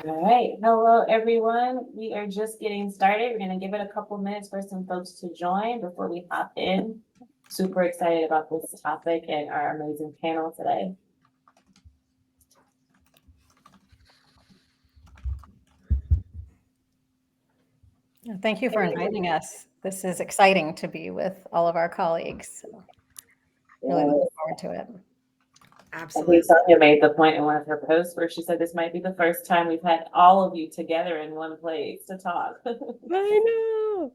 All right. Hello, everyone. We are just getting started. We're going to give it a couple minutes for some folks to join before we hop in. Super excited about this topic and our amazing panel today. Thank you for inviting us. This is exciting to be with all of our colleagues. So really looking forward to it. I think Absolutely. Sonia made the point in one of her posts where she said this might be the first time we've had all of you together in one place to talk. I know.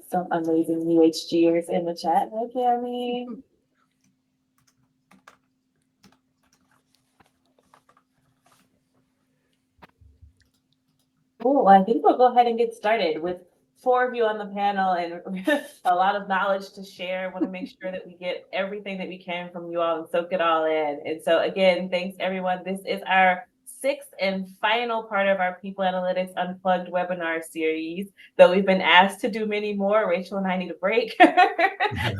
Some amazing UHGers in the chat. Hi, Cammy. Cool. I think we'll go ahead and get started with four of you on the panel and a lot of knowledge to share. I want to make sure that we get everything that we can from you all and soak it all in. And so again, thanks everyone. This is our sixth and final part of our People Analytics Unplugged webinar series. Though we've been asked to do many more, Rachel and I need a break. So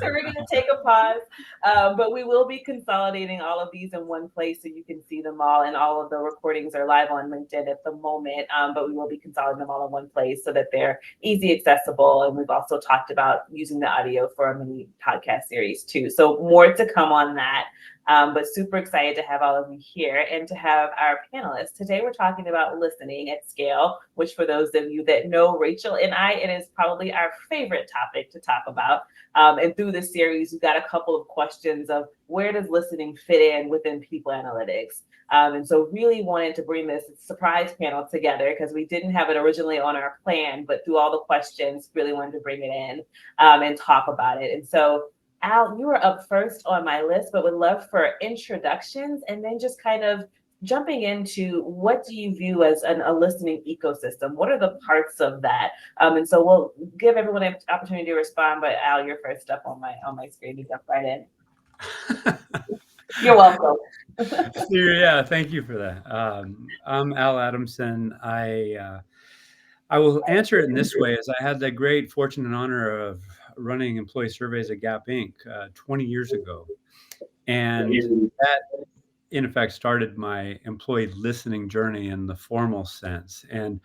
we're going to take a pause. But we will be consolidating all of these in one place so you can see them all. And all of the recordings are live on LinkedIn at the moment. But we will be consolidating them all in one place so that they're easy accessible. And we've also talked about using the audio for a mini podcast series too. So more to come on that. But super excited to have all of you here and to have our panelists. Today, we're talking about listening at scale, which for those of you that know Rachel and I, it is probably our favorite topic to talk about. And through this series, we've got a couple of questions of where does listening fit in within people analytics? And so really wanted to bring this surprise panel together because we didn't have it originally on our plan, but through all the questions, really wanted to bring it in and talk about it. And so Al, you were up first on my list, but would love for introductions and then just kind of jumping into what do you view as a listening ecosystem? What are the parts of that? And so we'll give everyone an opportunity to respond. But Al, you're first up on my screen. You jump right in. You're welcome. Yeah, thank you for that. I'm Al Adamson. I will answer it in this way: as I had the great fortune and honor of running employee surveys at Gap Inc. 20 years ago, and that in effect started my employee listening journey in the formal sense. And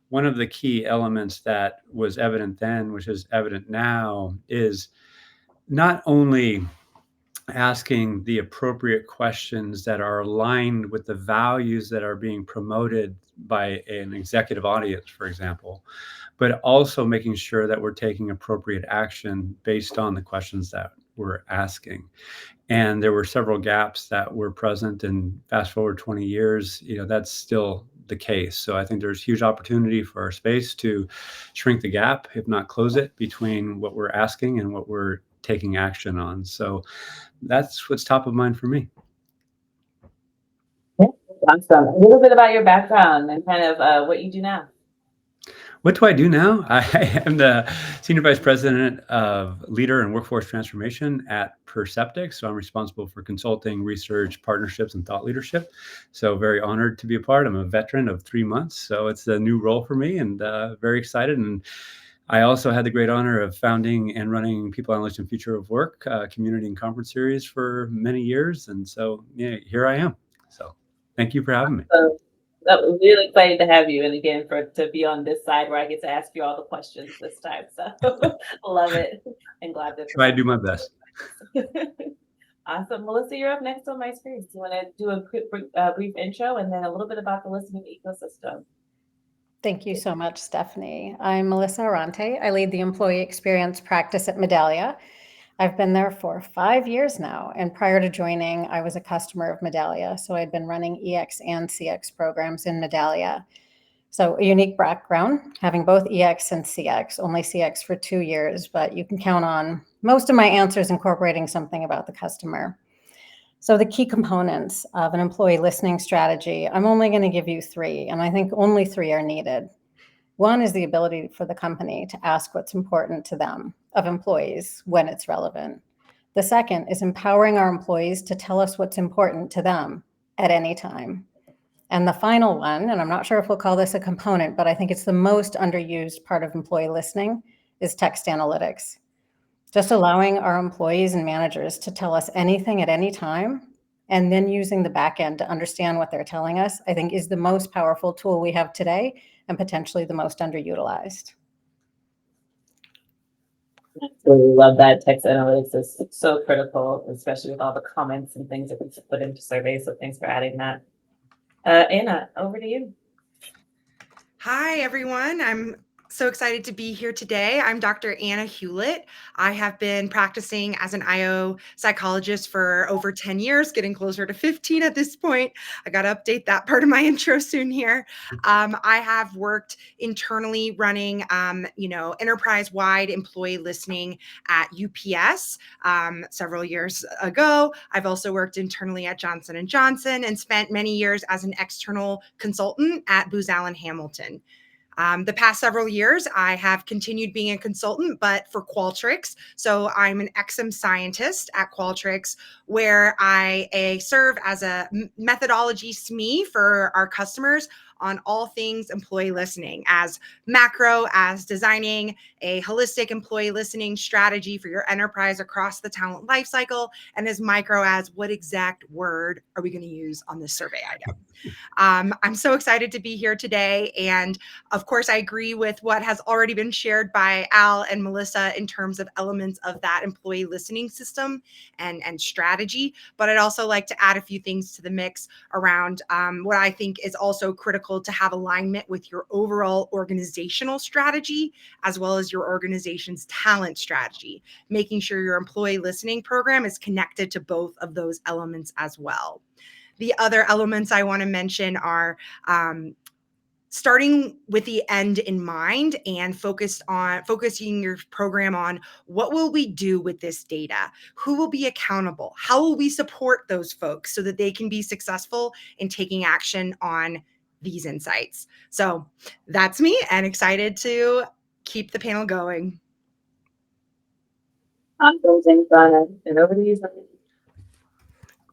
one of the key elements that was evident then, which is evident now, is not only asking the appropriate questions that are aligned with the values that are being promoted by an executive audience, for example, but also making sure that we're taking appropriate action based on the questions that we're asking. And there were several gaps that were present, and fast forward 20 years, that's still the case. So I think there's huge opportunity for our space to shrink the gap, if not close it, between what we're asking and what we're taking action on. So that's what's top of mind for me. Awesome. A little bit about your background and kind of what you do now. What do I do now? I am the Senior Vice President of Leader and Workforce Transformation at Perceptic. So I'm responsible for consulting, research, partnerships, and thought leadership. So very honored to be a part. I'm a veteran of 3 months. So it's a new role for me and very excited. And I also had the great honor of founding and running People Analytics and Future of Work community and conference series for many years. And so here I am. So thank you for having me. So I'm really excited to have you, and again to be on this side where I get to ask you all the questions this time. So love it, and glad to try to do my best. Awesome, Melissa, you're up next on my screen. Do you want to do a quick brief intro and then a little bit about the listening ecosystem? Thank you so much, Stephanie. I'm Melissa Arante. I lead the employee experience practice at Medallia. I've been there for 5 years now, and prior to joining, I was a customer of Medallia. So I'd been running EX and CX programs in Medallia. So a unique background, having both EX and CX, only CX for 2 years, but you can count on most of my answers incorporating something about the customer. So the key components of an employee listening strategy, I'm only going to give you 3, and I think only 3 are needed. One is the ability for the company to ask what's important to them, of employees, when it's relevant. The second is empowering our employees to tell us what's important to them at any time. And the final one, and I'm not sure if we'll call this a component, but I think it's the most underused part of employee listening, is text analytics. Just allowing our employees and managers to tell us anything at any time, and then using the back end to understand what they're telling us, I think is the most powerful tool we have today and potentially the most underutilized. Really love that. Text analytics is so critical, especially with all the comments and things that we put into surveys. So thanks for adding that. Anna, over to you. Hi, everyone. I'm so excited to be here today. I'm Dr. Anna Hewlett. I have been practicing as an IO psychologist for over 10 years, getting closer to 15 at this point. I got to update that part of my intro soon here. I have worked internally running, enterprise-wide employee listening at UPS several years ago. I've also worked internally at Johnson & Johnson and spent many years as an external consultant at Booz Allen Hamilton. The past several years, I have continued being a consultant, but for Qualtrics. So I'm an XM scientist at Qualtrics, where I serve as a methodology SME for our customers on all things employee listening, as macro as designing a holistic employee listening strategy for your enterprise across the talent lifecycle, and as micro as what exact word are we going to use on this survey item. I'm so excited to be here today. And of course, I agree with what has already been shared by Al and Melissa in terms of elements of that employee listening system and strategy. But I'd also like to add a few things to the mix around what I think is also critical to have alignment with your overall organizational strategy, as well as your organization's talent strategy, making sure your employee listening program is connected to both of those elements as well. The other elements I want to mention are starting with the end in mind and focusing your program on what will we do with this data? Who will be accountable? How will we support those folks so that they can be successful in taking action on these insights? So that's me, and excited to keep the panel going. Awesome, thanks, Anna. And over to you, Sonia.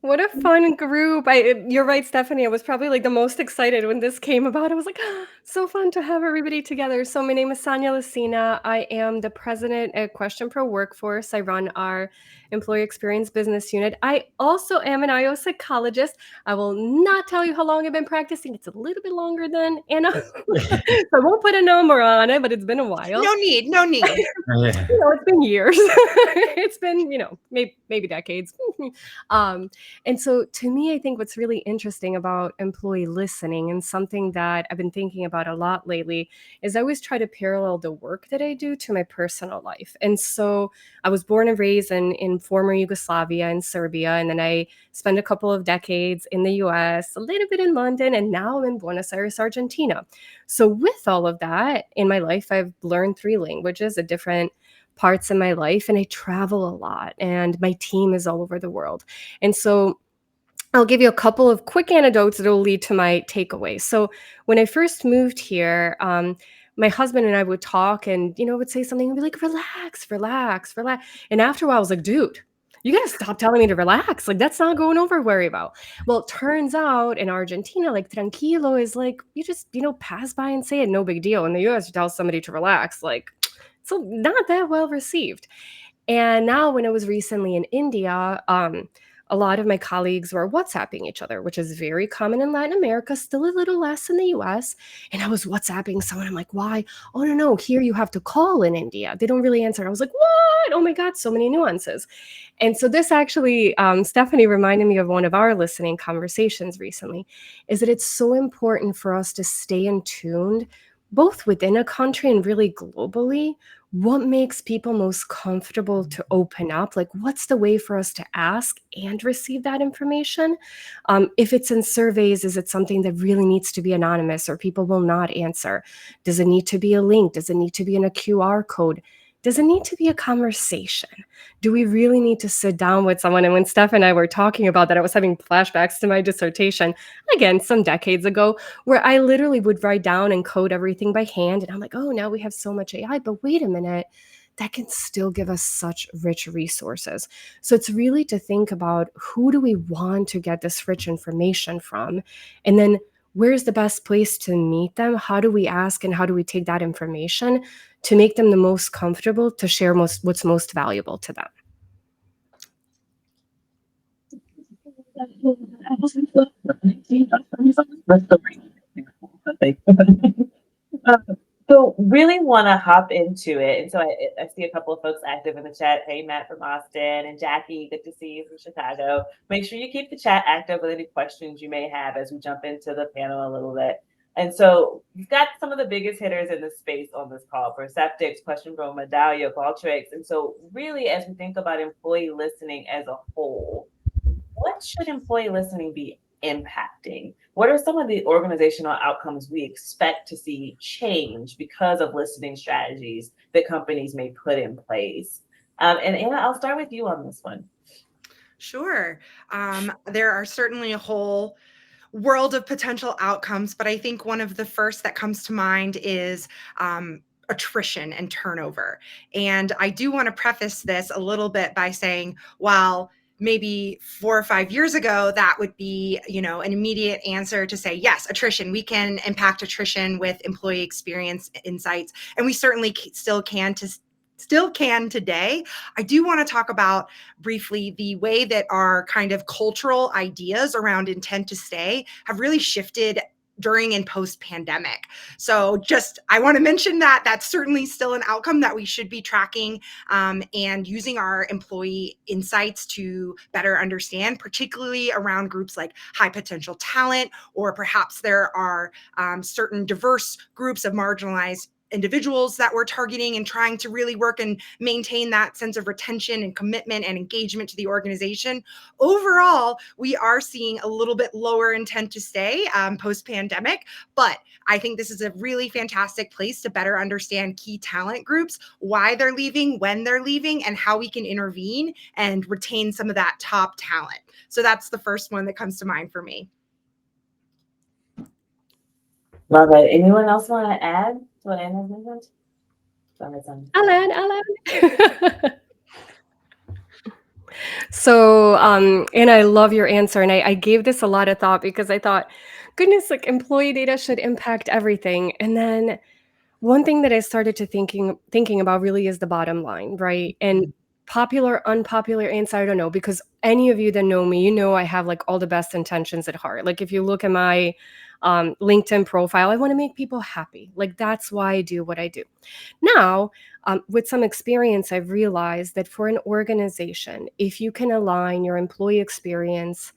What a fun group. You're right, Stephanie. I was probably like the most excited when this came about. I was like, so fun to have everybody together. So my name is Sonia Lucina. I am the president at Question Pro Workforce. I run our employee experience business unit. I also am an IO psychologist. I will not tell you how long I've been practicing. It's a little bit longer than Anna. So I won't put a number on it, but it's been a while. No need. Yeah. It's been years. It's been, maybe decades. And so to me, I think what's really interesting about employee listening, and something that I've been thinking about a lot lately, is I always try to parallel the work that I do to my personal life. And so I was born and raised in former Yugoslavia and Serbia, and then I spent a couple of decades in the US, a little bit in London, and now I'm in Buenos Aires, Argentina. So with all of that in my life, I've learned 3 languages at different parts in my life, and I travel a lot, and my team is all over the world. And so I'll give you a couple of quick anecdotes that will lead to my takeaways. So when I first moved here, my husband and I would talk, and would say something and be like, relax, relax, relax. And after a while, I was like, dude, you gotta stop telling me to relax. Like, that's not going over very well. Well, it turns out in Argentina, like, tranquilo is like, you just, pass by and say it, no big deal. In the US, you tell somebody to relax, like, so not that well received. And now when I was recently in India, a lot of my colleagues were WhatsApping each other, which is very common in Latin America, still a little less in the US. And I was WhatsApping someone. I'm like, why? Oh, no, here you have to call in India. They don't really answer. I was like, what? Oh my God, so many nuances. And so this actually, Stephanie reminded me of one of our listening conversations recently, is that it's so important for us to stay in tune, both within a country and really globally. What makes people most comfortable to open up? Like, what's the way for us to ask and receive that information? If it's in surveys, is it something that really needs to be anonymous or people will not answer? Does it need to be a link? Does it need to be in a QR code? Does it need to be a conversation? Do we really need to sit down with someone? And when Steph and I were talking about that, I was having flashbacks to my dissertation, again, some decades ago, where I literally would write down and code everything by hand. And I'm like, oh, now we have so much AI, but wait a minute, that can still give us such rich resources. So it's really to think about, who do we want to get this rich information from? And then where's the best place to meet them? How do we ask and how do we take that information to make them the most comfortable to share what's most valuable to them? So really want to hop into it. And so I see a couple of folks active in the chat. Hey, Matt from Austin and Jackie, good to see you from Chicago. Make sure you keep the chat active with any questions you may have as we jump into the panel a little bit. And so we've got some of the biggest hitters in the space on this call: Perceptics, Question Pro, Medallia, Qualtrics. And so really, as we think about employee listening as a whole, what should employee listening be impacting? What are some of the organizational outcomes we expect to see change because of listening strategies that companies may put in place? And Anna, I'll start with you on this one. Sure. There are certainly a whole world of potential outcomes, but I think one of the first that comes to mind is attrition and turnover. And I do want to preface this a little bit by saying, while maybe 4 or 5 years ago, that would be, an immediate answer to say, yes, attrition, we can impact attrition with employee experience insights. And we certainly still can today. I do want to talk about briefly the way that our kind of cultural ideas around intent to stay have really shifted during and post pandemic. So I want to mention that that's certainly still an outcome that we should be tracking and using our employee insights to better understand, particularly around groups like high potential talent, or perhaps there are certain diverse groups of marginalized individuals that we're targeting and trying to really work and maintain that sense of retention and commitment and engagement to the organization. Overall, we are seeing a little bit lower intent to stay post-pandemic, but I think this is a really fantastic place to better understand key talent groups, why they're leaving, when they're leaving, and how we can intervene and retain some of that top talent. So that's the first one that comes to mind for me. Love it. Anyone else want to add to what Anna mentioned? Alan. So, and I love your answer. And I gave this a lot of thought because I thought, goodness, like employee data should impact everything. And then one thing that I started to thinking about really is the bottom line, right? And popular, unpopular answer, I don't know, because any of you that know me, I have like all the best intentions at heart. Like if you look at my LinkedIn profile, I want to make people happy. Like that's why I do what I do. Now, with some experience, I've realized that for an organization, if you can align your employee experience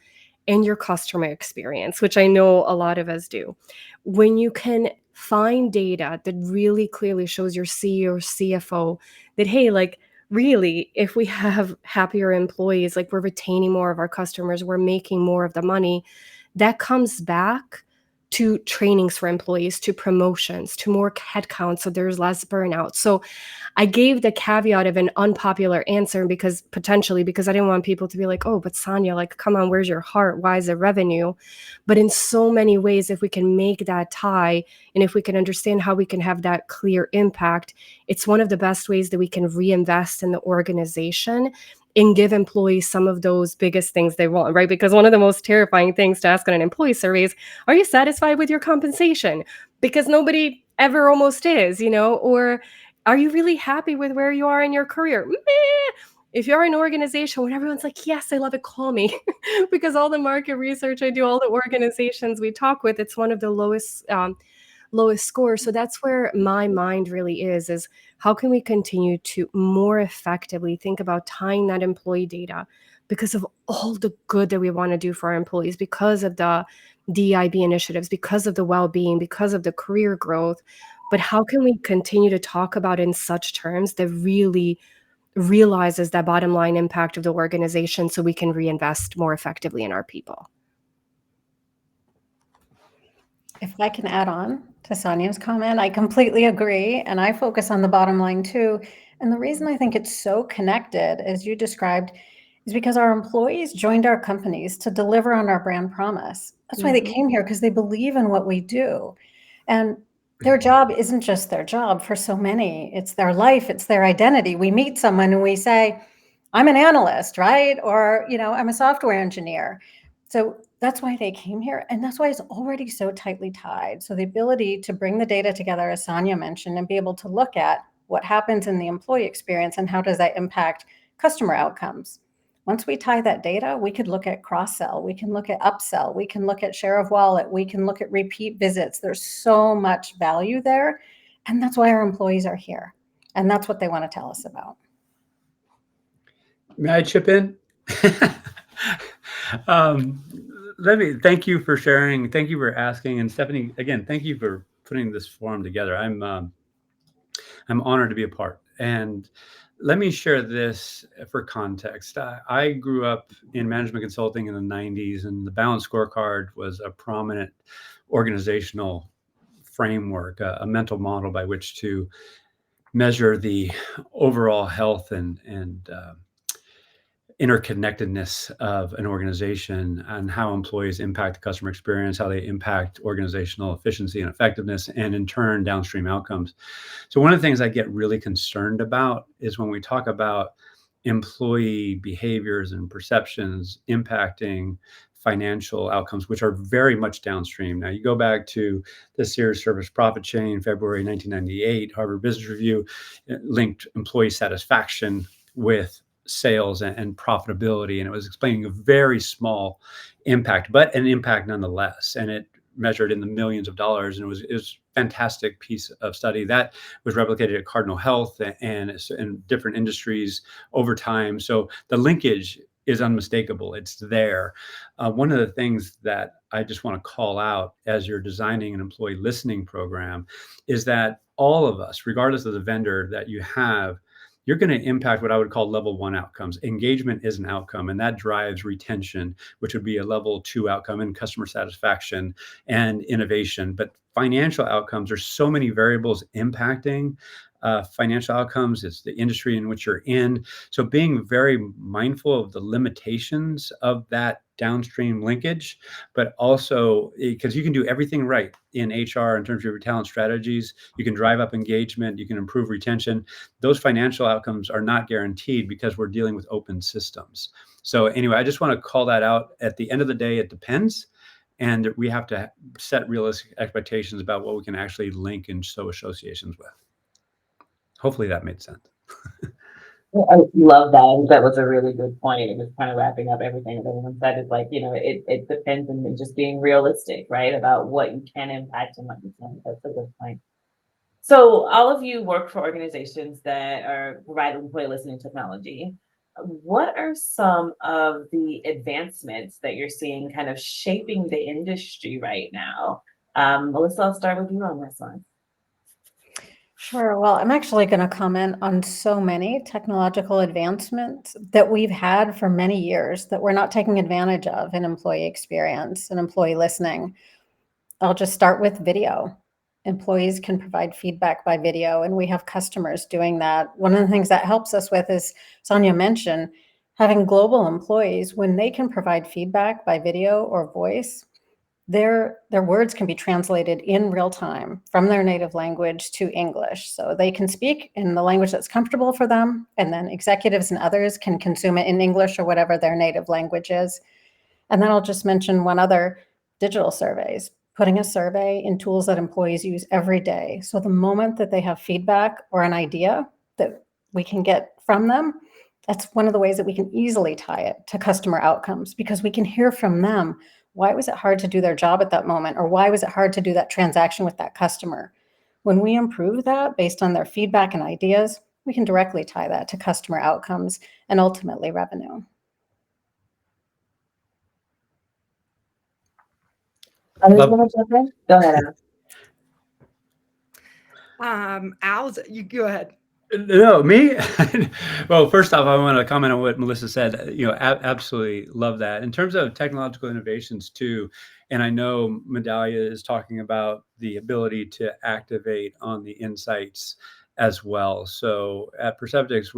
and your customer experience, which I know a lot of us do, when you can find data that really clearly shows your CEO or CFO that, hey, like really, if we have happier employees, like we're retaining more of our customers, we're making more of the money, that comes back to trainings for employees, to promotions, to more headcount, so there's less burnout. So I gave the caveat of an unpopular answer because I didn't want people to be like, oh, but Sonia, like, come on, where's your heart? Why is it revenue? But in so many ways, if we can make that tie, and if we can understand how we can have that clear impact, it's one of the best ways that we can reinvest in the organization and give employees some of those biggest things they want, right? Because one of the most terrifying things to ask on an employee survey is, are you satisfied with your compensation? Because nobody ever almost is, or are you really happy with where you are in your career? Meh. If you're an organization when everyone's like, yes, I love it, call me. Because all the market research I do, all the organizations we talk with, it's one of the lowest scores. So that's where my mind really is how can we continue to more effectively think about tying that employee data because of all the good that we want to do for our employees, because of the DIB initiatives, because of the well-being, because of the career growth. But how can we continue to talk about in such terms that really realizes that bottom line impact of the organization so we can reinvest more effectively in our people? If I can add on to Sonia's comment, I completely agree. And I focus on the bottom line too. And the reason I think it's so connected, as you described, is because our employees joined our companies to deliver on our brand promise. That's why they came here, because they believe in what we do. And their job isn't just their job for so many. It's their life. It's their identity. We meet someone and we say, I'm an analyst, right? Or, I'm a software engineer. So that's why they came here, and that's why it's already so tightly tied. So the ability to bring the data together, as Sonia mentioned, and be able to look at what happens in the employee experience and how does that impact customer outcomes. Once we tie that data, we could look at cross-sell, we can look at upsell, we can look at share of wallet, we can look at repeat visits. There's so much value there, and that's why our employees are here, and that's what they want to tell us about. May I chip in? Thank you for sharing. Thank you for asking. And Stephanie, again, thank you for putting this forum together. I'm honored to be a part. And let me share this for context. I grew up in management consulting in the 90s, and the balanced scorecard was a prominent organizational framework, a mental model by which to measure the overall health and interconnectedness of an organization and how employees impact the customer experience, how they impact organizational efficiency and effectiveness, and in turn, downstream outcomes. So one of the things I get really concerned about is when we talk about employee behaviors and perceptions impacting financial outcomes, which are very much downstream. Now, you go back to the Sears Service Profit Chain, February 1998, Harvard Business Review linked employee satisfaction with sales and profitability, and it was explaining a very small impact, but an impact nonetheless, and it measured in the millions of dollars, and it was a fantastic piece of study that was replicated at Cardinal Health and in different industries over time. So the linkage is unmistakable. It's there. One of the things that I just want to call out as you're designing an employee listening program is that all of us, regardless of the vendor that you have, you're going to impact what I would call level 1 outcomes. Engagement is an outcome, and that drives retention, which would be a level 2 outcome, and customer satisfaction and innovation. But financial outcomes, there's so many variables impacting financial outcomes. It's the industry in which you're in. So being very mindful of the limitations of that downstream linkage, but also because you can do everything right in HR in terms of your talent strategies, you can drive up engagement, you can improve retention. Those financial outcomes are not guaranteed because we're dealing with open systems. So anyway, I just want to call that out. At the end of the day, it depends. And we have to set realistic expectations about what we can actually link and show associations with. Hopefully that made sense. I love that. I think that was a really good point. It was kind of wrapping up everything that everyone said. It's like, it depends on just being realistic, right? About what you can impact and what you can't. That's a good point. So all of you work for organizations that are providing employee listening technology. What are some of the advancements that you're seeing kind of shaping the industry right now? Melissa, I'll start with you on this one. Sure. Well, I'm actually going to comment on so many technological advancements that we've had for many years that we're not taking advantage of in employee experience and employee listening. I'll just start with video. Employees can provide feedback by video, and we have customers doing that. One of the things that helps us with, is Sonia mentioned, having global employees, when they can provide feedback by video or voice, their words can be translated in real time from their native language to English. So they can speak in the language that's comfortable for them, and then executives and others can consume it in English or whatever their native language is. And then I'll just mention one other: digital surveys, putting a survey in tools that employees use every day. So the moment that they have feedback or an idea that we can get from them, that's one of the ways that we can easily tie it to customer outcomes, because we can hear from them. Why was it hard to do their job at that moment? Or why was it hard to do that transaction with that customer? When we improve that based on their feedback and ideas, we can directly tie that to customer outcomes and ultimately revenue. I'm just going to jump in. Go ahead, Al, you go ahead. No, me? Well, first off, I want to comment on what Melissa said. Absolutely love that. In terms of technological innovations too, and I know Medallia is talking about the ability to activate on the insights as well. So at Perceptics,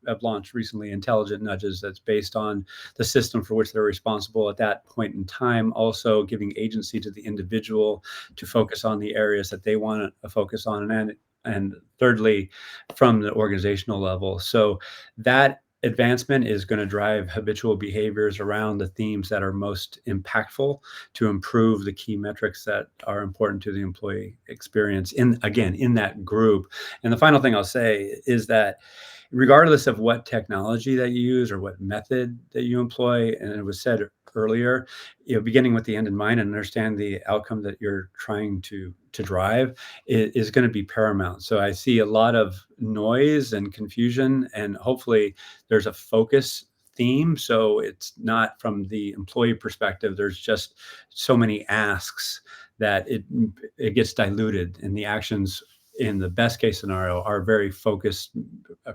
have launched recently intelligent nudges that's based on the system for which they're responsible at that point in time, also giving agency to the individual to focus on the areas that they want to focus on, and thirdly, from the organizational level. So that advancement is going to drive habitual behaviors around the themes that are most impactful to improve the key metrics that are important to the employee experience in that group. And the final thing I'll say is that regardless of what technology that you use or what method that you employ, and it was said earlier, beginning with the end in mind and understand the outcome that you're trying to drive is going to be paramount. So I see a lot of noise and confusion, and hopefully there's a focus theme. So it's not from the employee perspective, there's just so many asks that it gets diluted, and the actions in the best case scenario are very focused,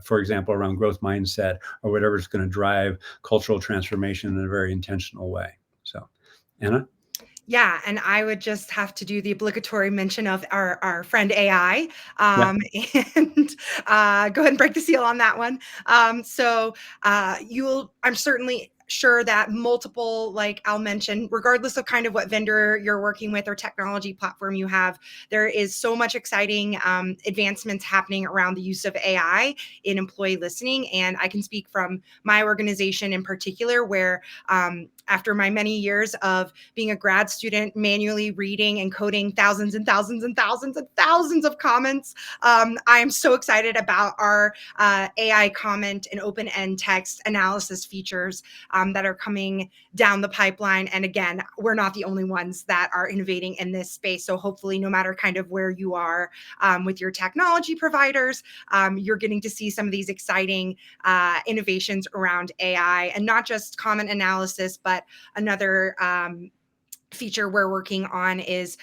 for example, around growth mindset or whatever is going to drive cultural transformation in a very intentional way. So, Anna? Yeah, and I would just have to do the obligatory mention of our friend AI, and go ahead and break the seal on that one. I'm certainly sure that multiple, like I'll mention, regardless of kind of what vendor you're working with or technology platform you have, there is so much exciting advancements happening around the use of AI in employee listening. And I can speak from my organization in particular, where after my many years of being a grad student, manually reading and coding thousands and thousands and thousands and thousands of comments, I am so excited about our AI comment and open-end text analysis features that are coming down the pipeline. And again, we're not the only ones that are innovating in this space. So hopefully, no matter kind of where you are with your technology providers, you're getting to see some of these exciting innovations around AI, and not just comment analysis, but another feature we're working on is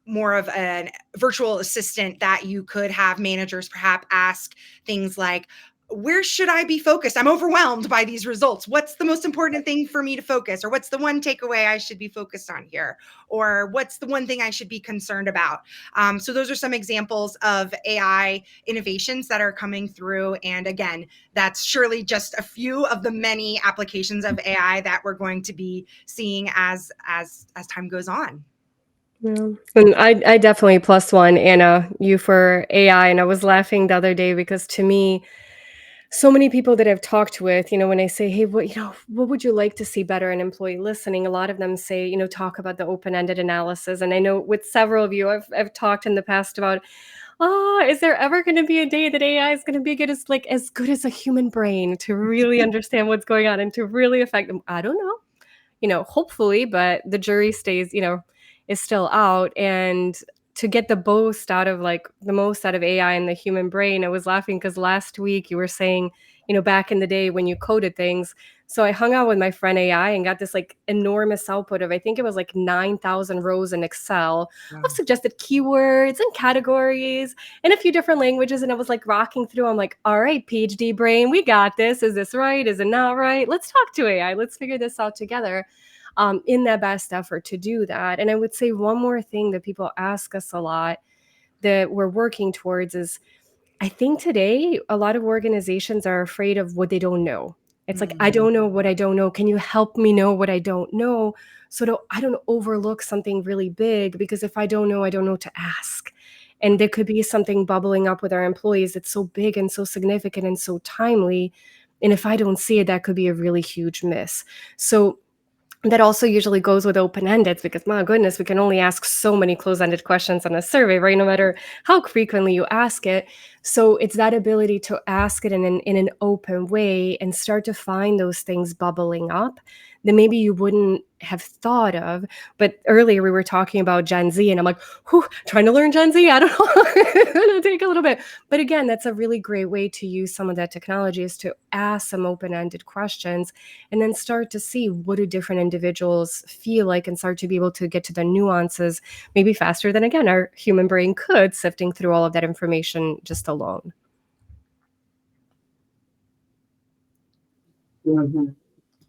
more of a virtual assistant that you could have managers perhaps ask things like, where should I be focused? I'm overwhelmed by these results. What's the most important thing for me to focus? Or what's the one takeaway I should be focused on here? Or what's the one thing I should be concerned about? So those are some examples of AI innovations that are coming through. And again, that's surely just a few of the many applications of AI that we're going to be seeing as time goes on. Yeah. And I definitely plus one, Anna, you for AI. And I was laughing the other day because to me, so many people that I've talked with, when I say, hey, what would you like to see better in employee listening? A lot of them say, talk about the open-ended analysis. And I know with several of you, I've talked in the past about, is there ever going to be a day that AI is going to be as good as a human brain to really understand what's going on and to really affect them? I don't know, hopefully, but the jury is still out. And to get the most out of AI and the human brain, I was laughing because last week you were saying, back in the day when you coded things. So I hung out with my friend AI and got this enormous output of, I think it was 9,000 rows in Excel of suggested keywords and categories in a few different languages. And I was rocking through. I'm like, all right, PhD brain, we got this. Is this right? Is it not right? Let's talk to AI. Let's figure this out together. In that best effort to do that. And I would say one more thing that people ask us a lot that we're working towards is, I think today a lot of organizations are afraid of what they don't know. It's I don't know what I don't know. Can you help me know what I don't know so I don't overlook something really big? Because if I don't know to ask. And there could be something bubbling up with our employees that's so big and so significant and so timely. And if I don't see it, that could be a really huge miss. So that also usually goes with open-ended, because my goodness, we can only ask so many close-ended questions on a survey, right? No matter how frequently you ask it. So it's that ability to ask it in an open way and start to find those things bubbling up that maybe you wouldn't have thought of. But earlier we were talking about Gen Z, and I'm like, trying to learn Gen Z. I don't know. It'll take a little bit. But again, that's a really great way to use some of that technology, is to ask some open-ended questions and then start to see what do different individuals feel like, and start to be able to get to the nuances maybe faster than, again, our human brain could, sifting through all of that information just alone. Mm-hmm.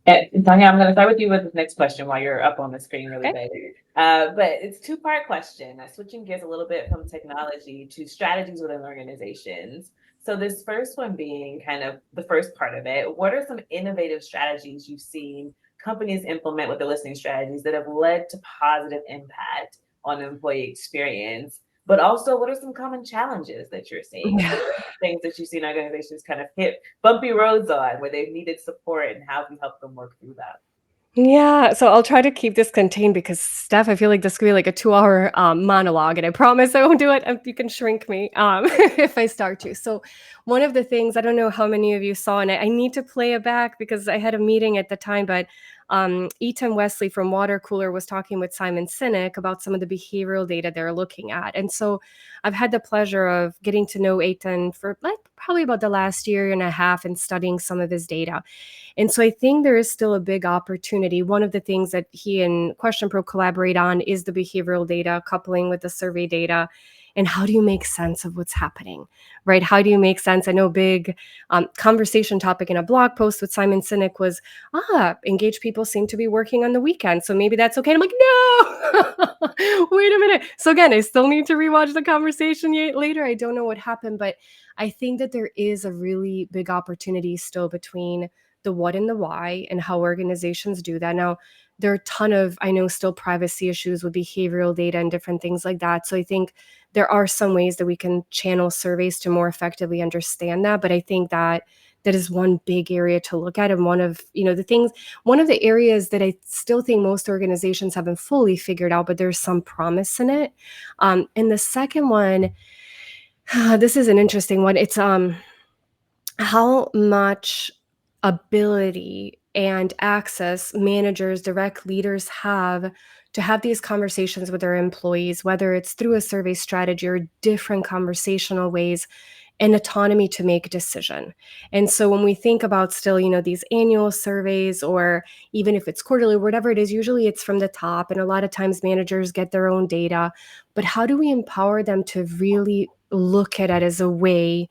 And Tanya, I'm going to start with you with the next question while you're up on the screen really big. But it's a two-part question. Switching gears a little bit from technology to strategies within organizations. So this first one being kind of the first part of it, what are some innovative strategies you've seen companies implement with the listening strategies that have led to positive impact on employee experience? but also what are some common challenges that you're seeing? Yeah. What are some things that you've seen organizations kind of hit bumpy roads on where they've needed support, and how have you helped them work through that? Yeah, so I'll try to keep this contained because Steph, I feel like this could be like a 2-hour monologue, and I promise I won't do it. You can shrink me if I start to. So, one of the things I don't know how many of you saw, and I need to play it back because I had a meeting at the time, but Eaton Wesley from Water Cooler was talking with Simon Sinek about some of the behavioral data they're looking at, and so I've had the pleasure of getting to know Eaton for like probably about the last year and a half and studying some of his data. And so I think there is still a big opportunity. One of the things that he and Question Pro collaborate on is the behavioral data, coupling with the survey data. And how do you make sense of what's happening, right? How do you make sense? I know big conversation topic in a blog post with Simon Sinek was, engaged people seem to be working on the weekend. So maybe that's okay. And I'm like, no, wait a minute. So again, I still need to rewatch the conversation later. I don't know what happened, but I think that there is a really big opportunity still between the what and the why and how organizations do that. Now, there are a ton of, I know, still privacy issues with behavioral data and different things like that. So I think there are some ways that we can channel surveys to more effectively understand that. But I think that that is one big area to look at. And one of, one of the areas that I still think most organizations haven't fully figured out, but there's some promise in it. And the second one, this is an interesting one. It's how much ability and access managers, direct leaders have to have these conversations with their employees, whether it's through a survey strategy or different conversational ways, and autonomy to make a decision. And so when we think about still, these annual surveys, or even if it's quarterly, whatever it is, usually it's from the top. And a lot of times managers get their own data. But how do we empower them to really look at it as a way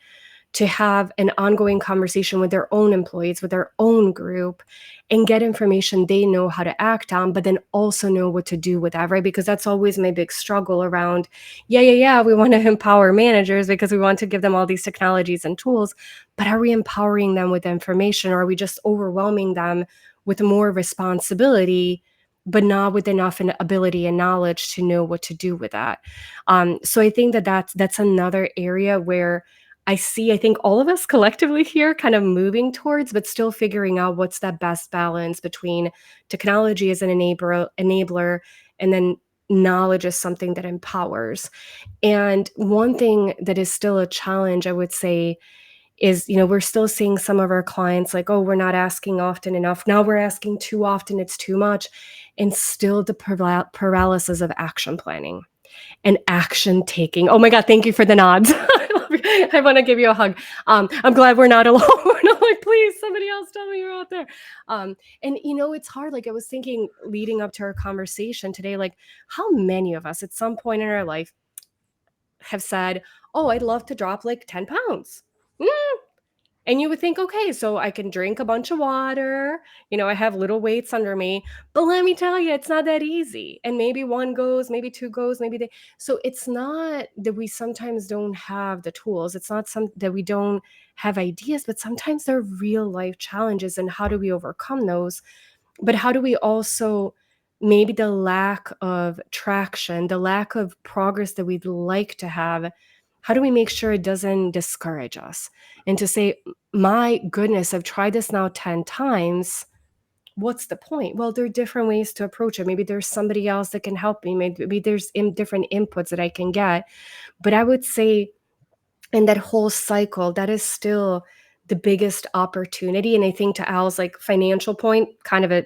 to have an ongoing conversation with their own employees, with their own group, and get information they know how to act on, but then also know what to do with that, right? Because that's always my big struggle around, we want to empower managers because we want to give them all these technologies and tools, but are we empowering them with information, or are we just overwhelming them with more responsibility, but not with enough ability and knowledge to know what to do with that? So I think that that's another area where I think all of us collectively here kind of moving towards, but still figuring out what's that best balance between technology as an enabler, and then knowledge as something that empowers. And one thing that is still a challenge, I would say, is, we're still seeing some of our clients like, oh, we're not asking often enough. Now we're asking too often, it's too much. And still the paralysis of action planning and action taking. Oh my God, thank you for the nods. I want to give you a hug. I'm glad we're not alone. I'm like, please, somebody else tell me you're out there. And it's hard. Like I was thinking leading up to our conversation today, like how many of us at some point in our life have said, oh, I'd love to drop like 10 pounds. And you would think, okay, so I can drink a bunch of water, I have little weights under me, but let me tell you, it's not that easy. And maybe one goes, maybe two goes, so it's not that we sometimes don't have the tools. It's not that we don't have ideas, but sometimes they're real life challenges. And how do we overcome those? But how do we also, maybe the lack of traction, the lack of progress that we'd like to have, how do we make sure it doesn't discourage us? And to say, my goodness, I've tried this now 10 times. What's the point? Well, there are different ways to approach it. Maybe there's somebody else that can help me. Maybe there's different inputs that I can get. But I would say, in that whole cycle, that is still the biggest opportunity. And I think to Al's like financial point, kind of a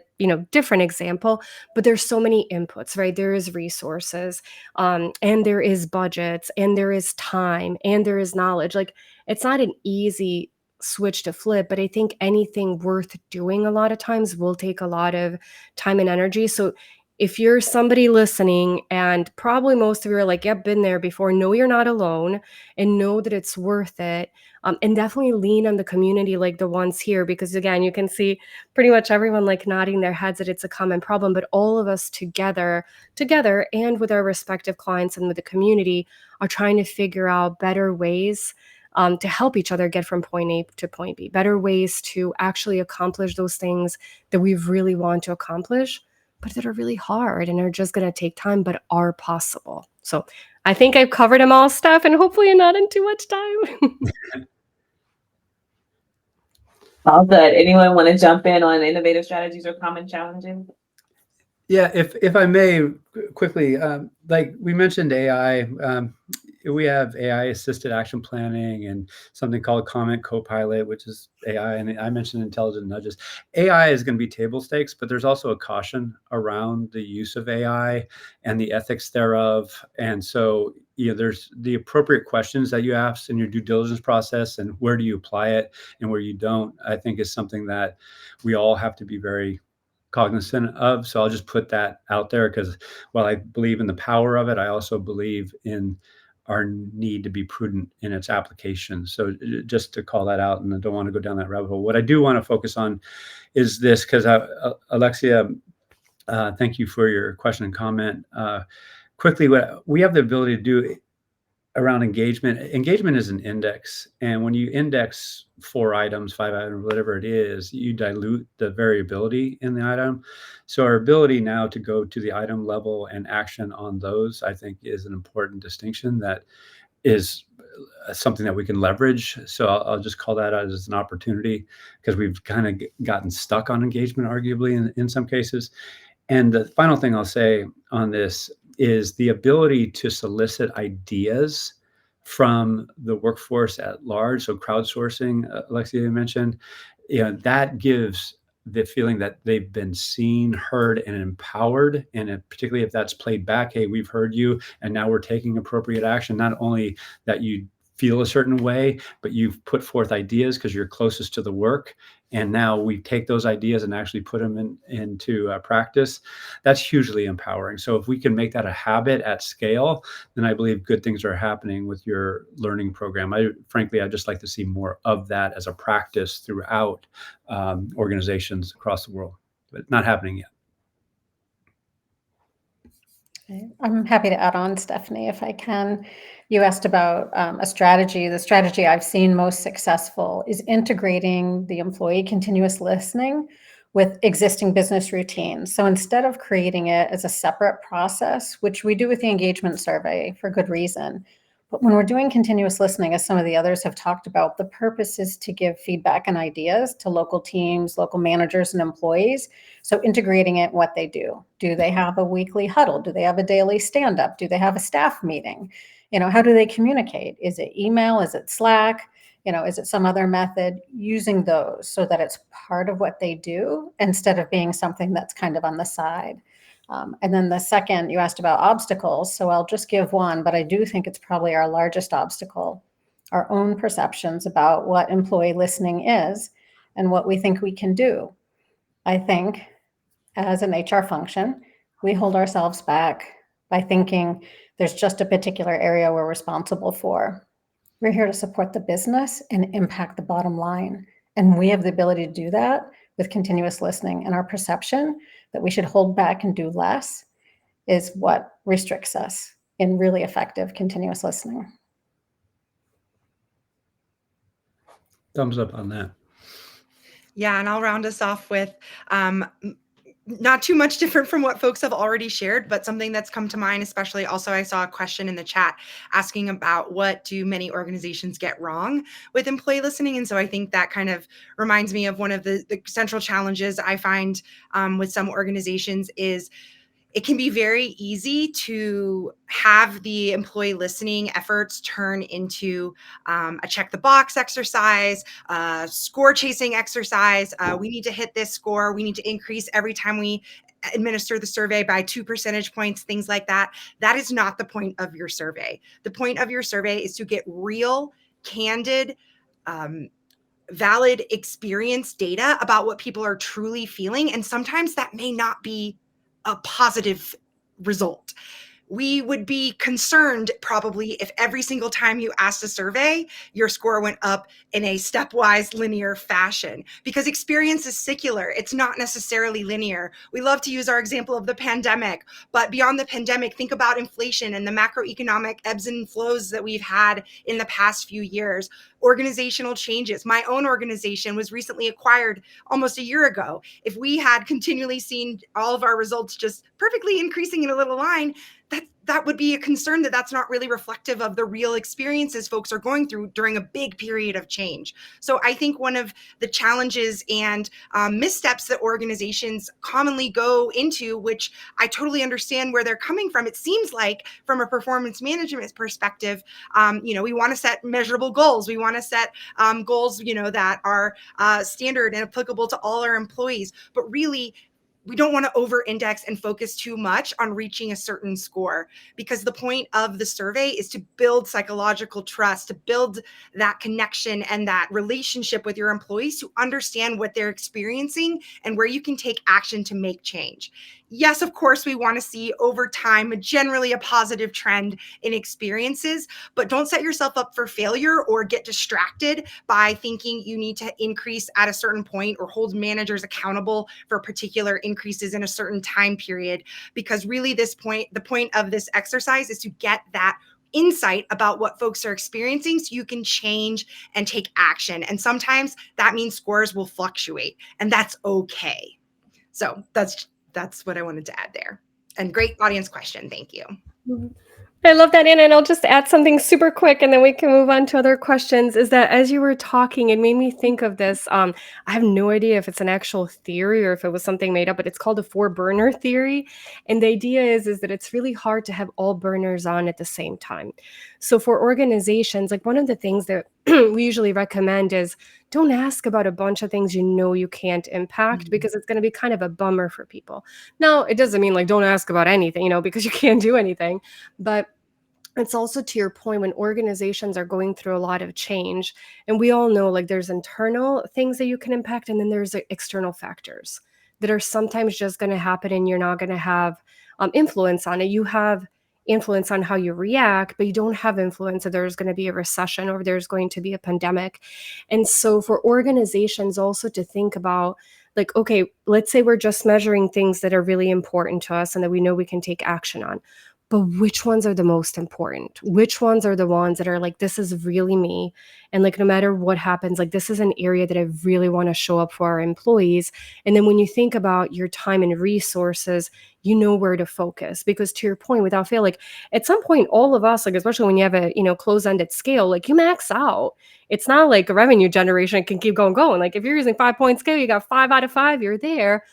different example, but there's so many inputs, right? There is resources, and there is budgets, and there is time, and there is knowledge. Like it's not an easy switch to flip, but I think anything worth doing a lot of times will take a lot of time and energy. So if you're somebody listening, and probably most of you are like, yep, been there before, know you're not alone, and know that it's worth it. And definitely lean on the community like the ones here, because again, you can see pretty much everyone like nodding their heads that it's a common problem, but all of us together and with our respective clients and with the community are trying to figure out better ways to help each other get from point A to point B, better ways to actually accomplish those things that we really want to accomplish, but that are really hard and are just going to take time, but are possible. So I think I've covered them all, Steph, and hopefully not in too much time. All good. Anyone want to jump in on innovative strategies or common challenges? Yeah, if I may quickly, like we mentioned AI, we have AI assisted action planning and something called Comment Copilot, which is AI, and I mentioned intelligent nudges. AI is going to be table stakes, but there's also a caution around the use of AI and the ethics thereof. And so, there's the appropriate questions that you ask in your due diligence process, and where do you apply it and where you don't, I think is something that we all have to be very cognizant of. So I'll just put that out there, because while I believe in the power of it, I also believe in our need to be prudent in its application. So just to call that out, and I don't want to go down that rabbit hole. What I do want to focus on is this, because Alexia, thank you for your question and comment. Quickly, what we have the ability to do around engagement is an index, and when you index 4 items, 5 items, whatever it is, you dilute the variability in the item. So our ability now to go to the item level and action on those, I think, is an important distinction that is something that we can leverage. So I'll just call that out as an opportunity, because we've kind of gotten stuck on engagement, arguably, in some cases. And the final thing I'll say on this is the ability to solicit ideas from the workforce at large. So crowdsourcing, Alexia mentioned, that gives the feeling that they've been seen, heard, and empowered. And particularly if that's played back, hey, we've heard you, and now we're taking appropriate action. Not only that you feel a certain way, but you've put forth ideas because you're closest to the work. And now we take those ideas and actually put them into practice. That's hugely empowering. So if we can make that a habit at scale, then I believe good things are happening with your learning program. Frankly, I'd just like to see more of that as a practice throughout organizations across the world, but not happening yet. I'm happy to add on, Stephanie, if I can. You asked about a strategy. The strategy I've seen most successful is integrating the employee continuous listening with existing business routines. So instead of creating it as a separate process, which we do with the engagement survey for good reason, but when we're doing continuous listening, as some of the others have talked about, the purpose is to give feedback and ideas to local teams, local managers, and employees. So integrating it, what they do. Do they have a weekly huddle? Do they have a daily stand-up? Do they have a staff meeting? How do they communicate? Is it email? Is it Slack? Is it some other method? Using those so that it's part of what they do instead of being something that's kind of on the side. And then the second, you asked about obstacles. So I'll just give one, but I do think it's probably our largest obstacle, our own perceptions about what employee listening is and what we think we can do. I think as an HR function, we hold ourselves back by thinking there's just a particular area we're responsible for. We're here to support the business and impact the bottom line. And we have the ability to do that with continuous listening. And our perception that we should hold back and do less is what restricts us in really effective continuous listening. Thumbs up on that. Yeah, and I'll round us off with not too much different from what folks have already shared, but something that's come to mind, especially also I saw a question in the chat asking about what do many organizations get wrong with employee listening. And so I think that kind of reminds me of one of the central challenges I find with some organizations is it can be very easy to have the employee listening efforts turn into a check the box exercise, score chasing exercise. We need to hit this score. We need to increase every time we administer the survey by 2 percentage points, things like that. That is not the point of your survey. The point of your survey is to get real, candid, valid experience data about what people are truly feeling. And sometimes that may not be a positive result. We would be concerned probably if every single time you asked a survey, your score went up in a stepwise linear fashion, because experience is secular. It's not necessarily linear. We love to use our example of the pandemic, but beyond the pandemic, think about inflation and the macroeconomic ebbs and flows that we've had in the past few years. Organizational changes. My own organization was recently acquired almost a year ago. If we had continually seen all of our results just perfectly increasing in a little line, that would be a concern that that's not really reflective of the real experiences folks are going through during a big period of change. So I think one of the challenges and missteps that organizations commonly go into, which I totally understand where they're coming from, it seems like from a performance management perspective, we want to set measurable goals. We want to set goals, that are standard and applicable to all our employees. But really, we don't want to over index and focus too much on reaching a certain score, because the point of the survey is to build psychological trust, to build that connection and that relationship with your employees, to understand what they're experiencing and where you can take action to make change. Yes, of course, we want to see over time generally a positive trend in experiences, but don't set yourself up for failure or get distracted by thinking you need to increase at a certain point or hold managers accountable for particular increases in a certain time period. Because really the point of this exercise is to get that insight about what folks are experiencing so you can change and take action. And sometimes that means scores will fluctuate, and that's okay. So that's what I wanted to add there. And great audience question. Thank you. I love that, Anna, and I'll just add something super quick, and then we can move on to other questions. Is that as you were talking, it made me think of this. I have no idea if it's an actual theory or if it was something made up, but it's called a four-burner theory. And the idea is that it's really hard to have all burners on at the same time. So for organizations, like one of the things that we usually recommend is don't ask about a bunch of things you can't impact, because it's going to be kind of a bummer for people. Now, it doesn't mean like don't ask about anything, because you can't do anything. But it's also, to your point, when organizations are going through a lot of change, and we all know like there's internal things that you can impact, and then there's external factors that are sometimes just going to happen and you're not going to have influence on it. You have influence on how you react, but you don't have influence if there's going to be a recession or there's going to be a pandemic. And so for organizations also to think about, like, okay, let's say we're just measuring things that are really important to us and that we know we can take action on. But which ones are the most important? Which ones are the ones that are like, this is really me? And like, no matter what happens, like, this is an area that I really want to show up for our employees. And then when you think about your time and resources, you know where to focus. Because to your point, without fail, like at some point, all of us, like, especially when you have a, close-ended scale, like you max out. It's not like a revenue generation can keep going. Like if you're using 5-point scale, you got 5 out of 5, you're there.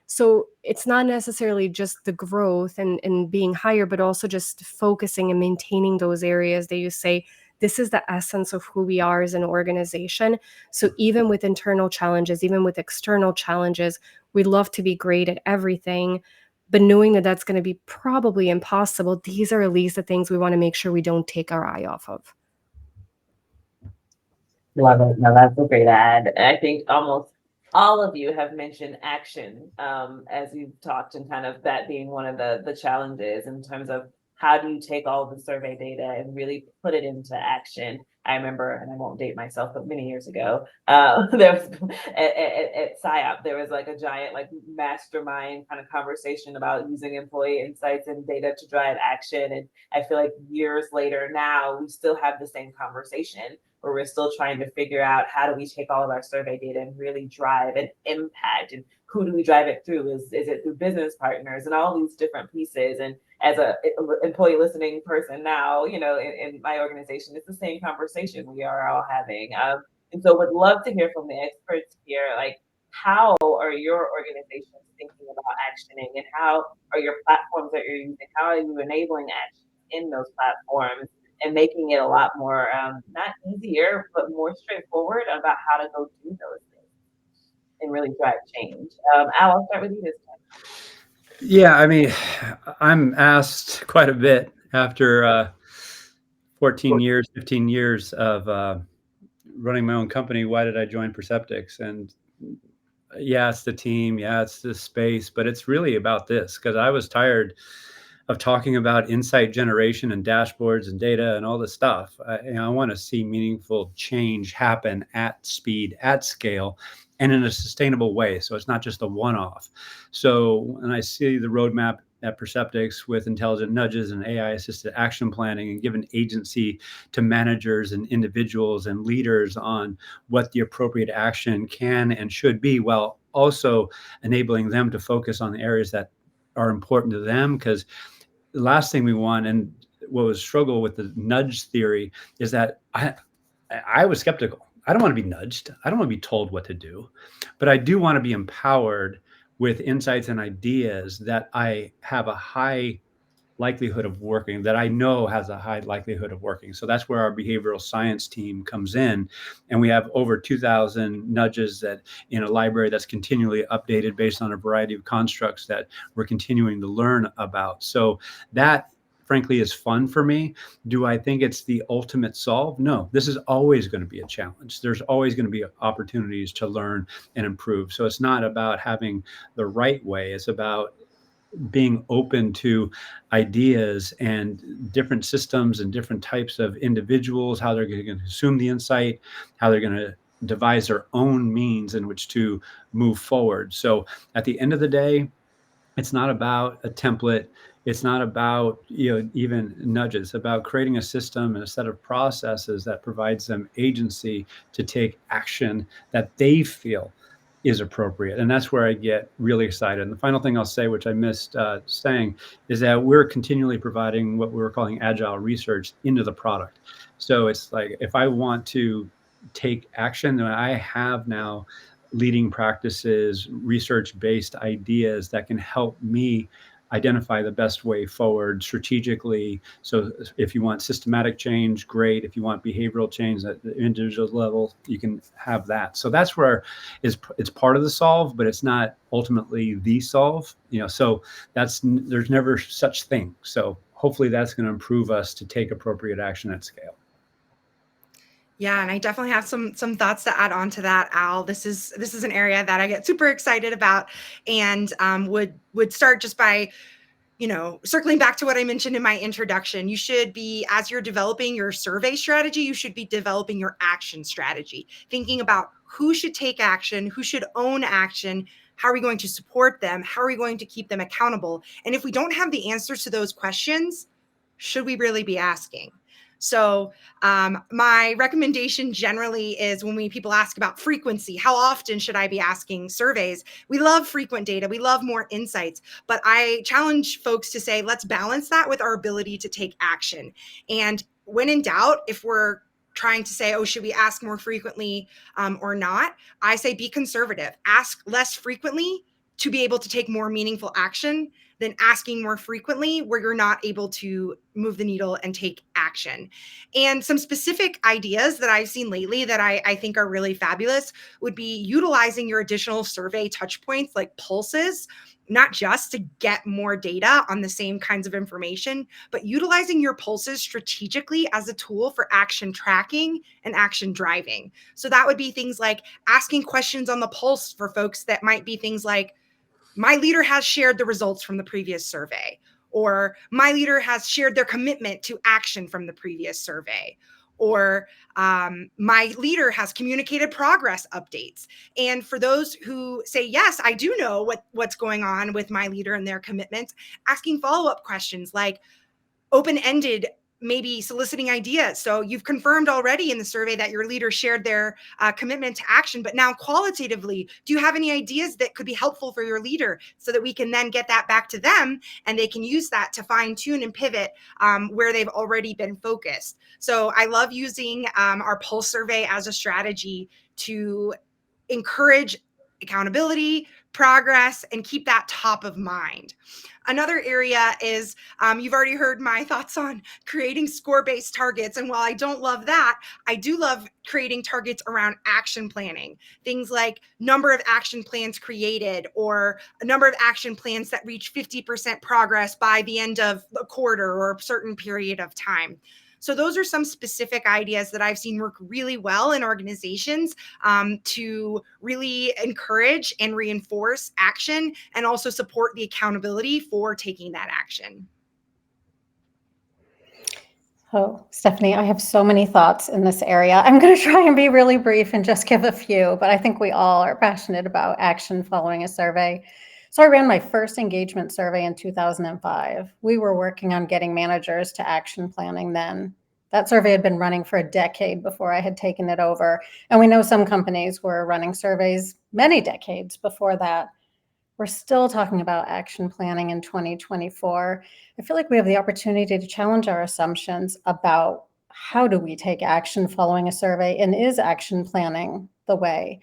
So it's not necessarily just the growth and being higher, but also just focusing and maintaining those areas that you say, this is the essence of who we are as an organization. So even with internal challenges, even with external challenges, we love to be great at everything. But knowing that that's going to be probably impossible, these are at least the things we want to make sure we don't take our eye off of. Love it. No, that's a great ad. I think almost all of you have mentioned action as you've talked, and kind of that being one of the challenges in terms of how do you take all the survey data and really put it into action. I remember, and I won't date myself, but many years ago, there was at SIOP, there was like a giant like mastermind kind of conversation about using employee insights and data to drive action. And I feel like years later now, we still have the same conversation where we're still trying to figure out how do we take all of our survey data and really drive an impact, and who do we drive it through? Is it through business partners and all these different pieces? And as a employee listening person now, in my organization, it's the same conversation we are all having. And so would love to hear from the experts here, like how are your organizations thinking about actioning, and how are your platforms that you're using, how are you enabling action in those platforms and making it a lot more, not easier, but more straightforward about how to go do those things and really drive change. Al, I'll start with you this time. Yeah, I mean, I'm asked quite a bit after 14 years, 15 years of running my own company. Why did I join Perceptics? And yeah, it's the team. Yeah, it's the space, but it's really about this, because I was tired of talking about insight generation and dashboards and data and all this stuff. I want to see meaningful change happen at speed, at scale, and in a sustainable way. So it's not just a one-off. So when I see the roadmap at Perceptics with intelligent nudges and AI-assisted action planning, and given agency to managers and individuals and leaders on what the appropriate action can and should be, while also enabling them to focus on the areas that are important to them. Because the last thing we want, and what was struggle with the nudge theory, is that I was skeptical. I don't want to be nudged. I don't want to be told what to do, but I do want to be empowered with insights and ideas that I have a high likelihood of working, that I know has a high likelihood of working. So that's where our behavioral science team comes in. And we have over 2,000 nudges that in a library that's continually updated based on a variety of constructs that we're continuing to learn about. So that, frankly, is fun for me. Do I think it's the ultimate solve? No, this is always going to be a challenge. There's always going to be opportunities to learn and improve. So it's not about having the right way. It's about being open to ideas and different systems and different types of individuals, how they're going to consume the insight, how they're going to devise their own means in which to move forward. So at the end of the day, it's not about a template. It's not about, even nudges. It's about creating a system and a set of processes that provides them agency to take action that they feel is appropriate. And that's where I get really excited. And the final thing I'll say, which I missed saying, is that we're continually providing what we're calling agile research into the product. So it's like, if I want to take action, then I have now leading practices, research-based ideas that can help me identify the best way forward strategically. So if you want systematic change, great. If you want behavioral change at the individual level, you can have that. So that's where it's part of the solve, but it's not ultimately the solve. So there's never such thing. So hopefully that's going to improve us to take appropriate action at scale. Yeah, and I definitely have some thoughts to add on to that, Al. This is an area that I get super excited about, and would start just by, circling back to what I mentioned in my introduction. You should be, as you're developing your survey strategy, you should be developing your action strategy, thinking about who should take action, who should own action, how are we going to support them, how are we going to keep them accountable, and if we don't have the answers to those questions, should we really be asking? So my recommendation generally is when people ask about frequency, how often should I be asking surveys? We love frequent data. We love more insights. But I challenge folks to say, let's balance that with our ability to take action. And when in doubt, if we're trying to say, oh, should we ask more frequently or not? I say be conservative. Ask less frequently to be able to take more meaningful action than asking more frequently where you're not able to move the needle and take action. And some specific ideas that I've seen lately that I think are really fabulous would be utilizing your additional survey touch points like pulses, not just to get more data on the same kinds of information, but utilizing your pulses strategically as a tool for action tracking and action driving. So that would be things like asking questions on the pulse for folks that might be things like, my leader has shared the results from the previous survey, or my leader has shared their commitment to action from the previous survey, or my leader has communicated progress updates. And for those who say, yes, I do know what's going on with my leader and their commitments, asking follow-up questions like open-ended, maybe soliciting ideas. So you've confirmed already in the survey that your leader shared their commitment to action, but now qualitatively, do you have any ideas that could be helpful for your leader so that we can then get that back to them and they can use that to fine tune and pivot where they've already been focused. So I love using our pulse survey as a strategy to encourage accountability, progress, and keep that top of mind. Another area is, you've already heard my thoughts on creating score-based targets. And while I don't love that, I do love creating targets around action planning. Things like number of action plans created, or a number of action plans that reach 50% progress by the end of a quarter or a certain period of time. So those are some specific ideas that I've seen work really well in organizations to really encourage and reinforce action and also support the accountability for taking that action. Oh, Stephanie, I have so many thoughts in this area. I'm going to try and be really brief and just give a few, but I think we all are passionate about action following a survey. So I ran my first engagement survey in 2005. We were working on getting managers to action planning then. That survey had been running for a decade before I had taken it over. And we know some companies were running surveys many decades before that. we're still talking about action planning in 2024. I feel like we have the opportunity to challenge our assumptions about how do we take action following a survey, and is action planning the way?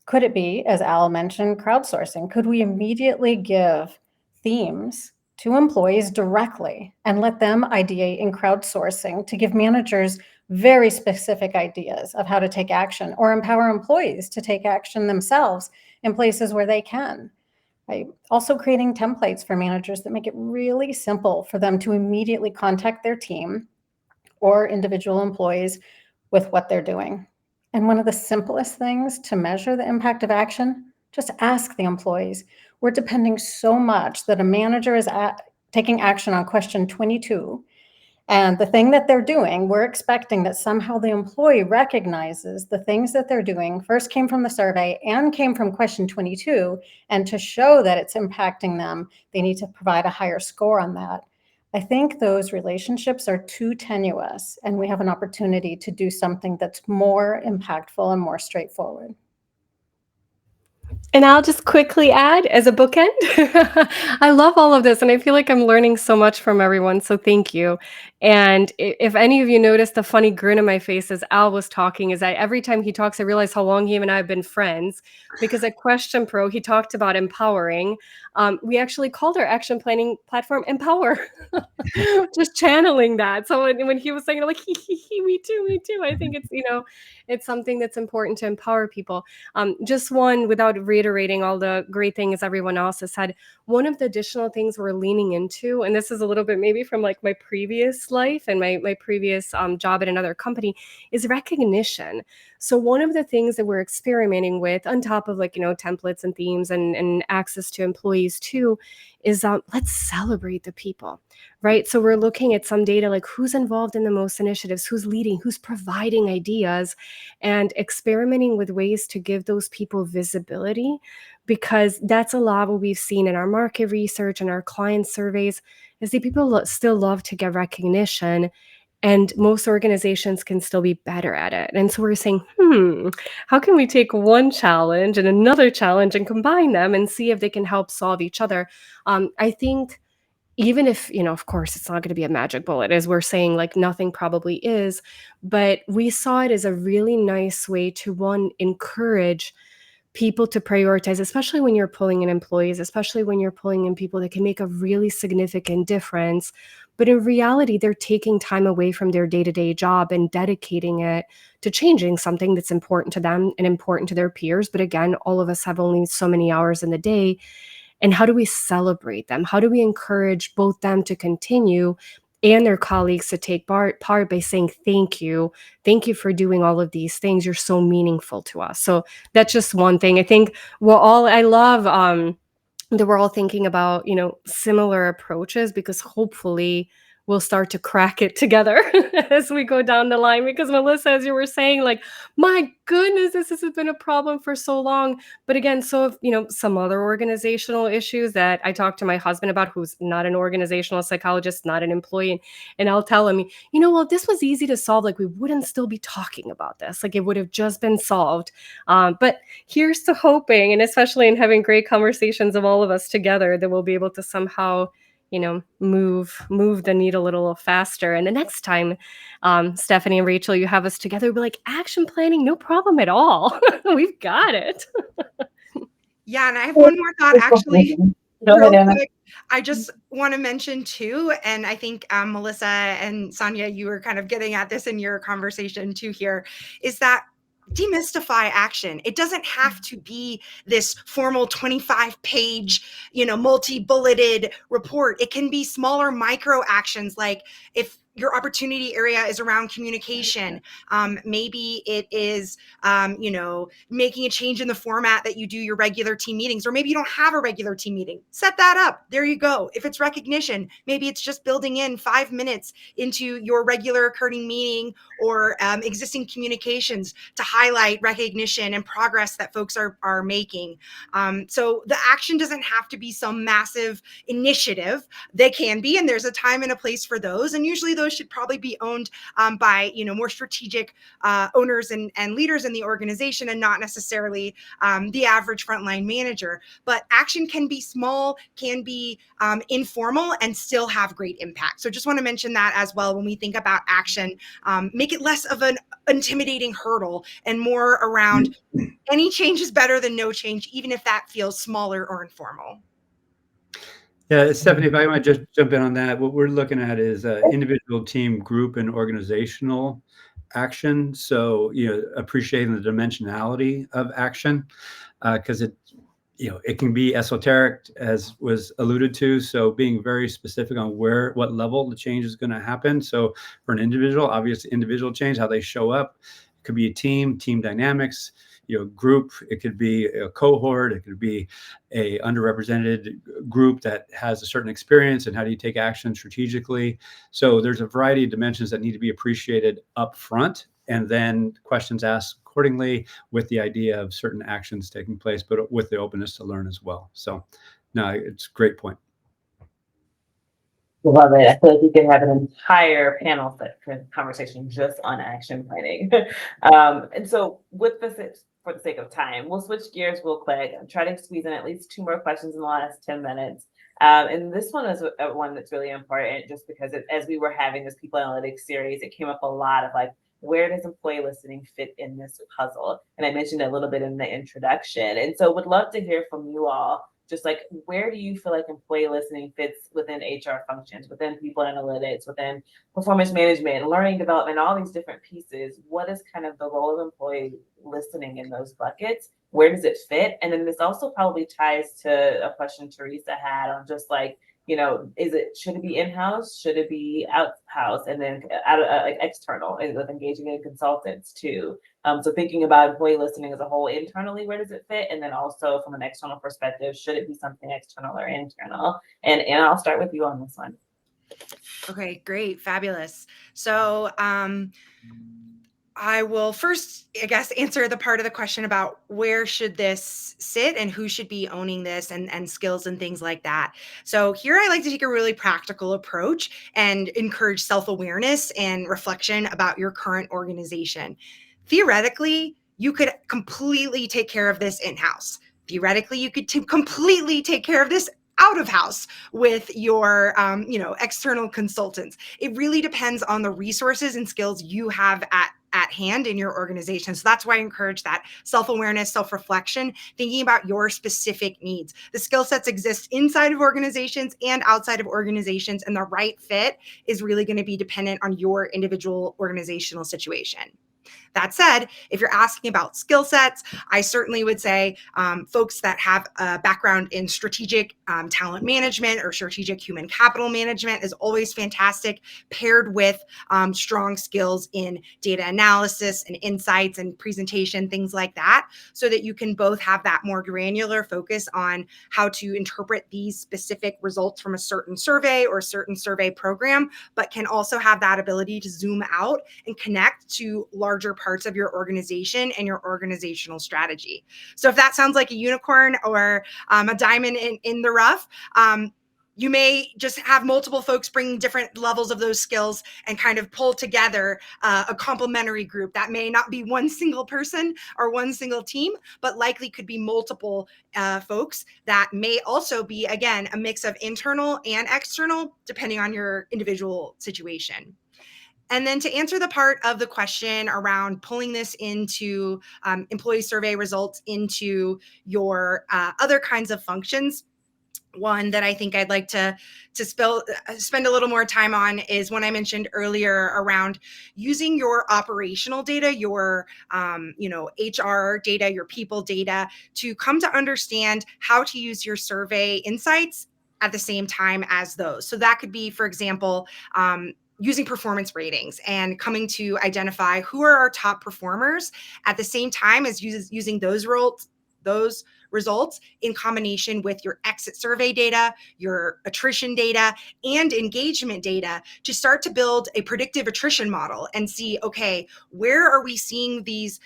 Could it be, as Al mentioned, crowdsourcing? Could we immediately give themes to employees directly and let them ideate in crowdsourcing to give managers very specific ideas of how to take action, or empower employees to take action themselves in places where they can? Right? Also creating templates for managers that make it really simple for them to immediately contact their team or individual employees with what they're doing. And one of the simplest things to measure the impact of action, just ask the employees. We're depending so much that a manager is taking action on question 22. And the thing that they're doing, we're expecting that somehow the employee recognizes the things that they're doing first came from the survey and came from question 22. And to show that it's impacting them, they need to provide a higher score on that. I think those relationships are too tenuous, and we have an opportunity to do something that's more impactful and more straightforward. And I'll just quickly add as a bookend, I love all of this, and I feel like I'm learning so much from everyone, so thank you. And if any of you noticed the funny grin on my face as Al was talking, is that every time he talks, I realize how long him and I have been friends, because at Question Pro, he talked about empowering. We actually called our action planning platform Empower, just channeling that. So when he was saying, like, me too, I think it's, it's something that's important to empower people. Just one, without reiterating all the great things everyone else has said, one of the additional things we're leaning into, and this is a little bit maybe from like my previous life and my previous job at another company, is recognition. So one of the things that we're experimenting with, on top of templates and themes and access to employees too, is let's celebrate the people, right? So we're looking at some data like who's involved in the most initiatives, who's leading, who's providing ideas, and experimenting with ways to give those people visibility, because that's a lot what we've seen in our market research and our client surveys, is that people still love to get recognition, and most organizations can still be better at it. And so we're saying, how can we take one challenge and another challenge and combine them and see if they can help solve each other? I think even if, of course, it's not going to be a magic bullet, as we're saying, like nothing probably is, but we saw it as a really nice way to, one, encourage people to prioritize, especially when you're pulling in employees, especially when you're pulling in people that can make a really significant difference. But in reality, they're taking time away from their day-to-day job and dedicating it to changing something that's important to them and important to their peers. But again, all of us have only so many hours in the day. And how do we celebrate them? How do we encourage both them to continue and their colleagues to take part by saying, thank you for doing all of these things. You're so meaningful to us. So that's just one thing. I think I love that we're all thinking about, similar approaches, because hopefully we'll start to crack it together as we go down the line. Because Melissa, as you were saying, like, my goodness, this has been a problem for so long. But again, so if, some other organizational issues that I talked to my husband about, who's not an organizational psychologist, not an employee, and I'll tell him, well, if this was easy to solve, like we wouldn't still be talking about this. Like it would have just been solved. But here's to hoping, and especially in having great conversations of all of us together, that we'll be able to somehow move the needle a little faster. And the next time, Stephanie and Rachel, you have us together, we'll be like, action planning, no problem at all. We've got it. Yeah, and I have one more thought, actually. Go ahead, Real Anna. quick. I just want to mention too, and I think Melissa and Sonia, you were kind of getting at this in your conversation too here, is that demystify action. It doesn't have to be this formal 25-page, multi-bulleted report. It can be smaller micro actions, like if your opportunity area is around communication. Maybe it is, making a change in the format that you do your regular team meetings, or maybe you don't have a regular team meeting. Set that up. There you go. If it's recognition, maybe it's just building in 5 minutes into your regular occurring meeting or existing communications to highlight recognition and progress that folks are making. So the action doesn't have to be some massive initiative. They can be, and there's a time and a place for those. And usually those those should probably be owned by, more strategic owners and leaders in the organization, and not necessarily the average frontline manager. But action can be small, can be informal, and still have great impact. So just want to mention that as well when we think about action. Make it less of an intimidating hurdle and more around any change is better than no change, even if that feels smaller or informal. Yeah, Stephanie, if I might just jump in on that, what we're looking at is individual, team, group, and organizational action. So, appreciating the dimensionality of action, because it can be esoteric, as was alluded to. So being very specific on what level the change is going to happen. So for an individual, obviously individual change, how they show up, it could be a team dynamics, group, it could be a cohort, it could be a underrepresented group that has a certain experience, and how do you take action strategically. So there's a variety of dimensions that need to be appreciated up front, and then questions asked accordingly, with the idea of certain actions taking place, but with the openness to learn as well. So no, it's a great point. Love it. I feel like we could have an entire panel conversation just on action planning. And so with this, for the sake of time, we'll switch gears real quick and try to squeeze in at least 2 more questions in the last 10 minutes. And this one is one that's really important, just because as we were having this people analytics series, it came up a lot of like, where does employee listening fit in this puzzle? And I mentioned a little bit in the introduction. And so would love to hear from you all, just like, where do you feel like employee listening fits within HR functions, within people analytics, within performance management, learning development, all these different pieces? What is kind of the role of employee listening in those buckets? Where does it fit? And then this also probably ties to a question Teresa had on just like, should it be in-house? Should it be out-house? And then like external, with engaging in consultants too. So thinking about employee listening as a whole internally, where does it fit? And then also from an external perspective, should it be something external or internal? And I'll start with you on this one. Okay, great, fabulous. So I will first, I guess, answer the part of the question about where should this sit and who should be owning this, and skills and things like that. So here I like to take a really practical approach and encourage self-awareness and reflection about your current organization. Theoretically, you could completely take care of this in-house. Theoretically, you could completely take care of this out of house with your external consultants. It really depends on the resources and skills you have at hand in your organization. So that's why I encourage that self-awareness, self-reflection, thinking about your specific needs. The skill sets exist inside of organizations and outside of organizations, and the right fit is really going to be dependent on your individual organizational situation. That said, if you're asking about skill sets, I certainly would say folks that have a background in strategic talent management or strategic human capital management is always fantastic, paired with strong skills in data analysis and insights and presentation, things like that, so that you can both have that more granular focus on how to interpret these specific results from a certain survey or a certain survey program, but can also have that ability to zoom out and connect to larger parts of your organization and your organizational strategy. So if that sounds like a unicorn or a diamond in the rough, you may just have multiple folks bring different levels of those skills and kind of pull together a complementary group. That may not be one single person or one single team, but likely could be multiple folks that may also be, again, a mix of internal and external, depending on your individual situation. And then to answer the part of the question around pulling this into employee survey results into your other kinds of functions, one that I think I'd like to spend a little more time on is one I mentioned earlier around using your operational data, your HR data, your people data, to come to understand how to use your survey insights at the same time as those. So that could be, for example, using performance ratings and coming to identify who are our top performers at the same time as using those results in combination with your exit survey data, your attrition data, and engagement data to start to build a predictive attrition model and see, okay, where are we seeing these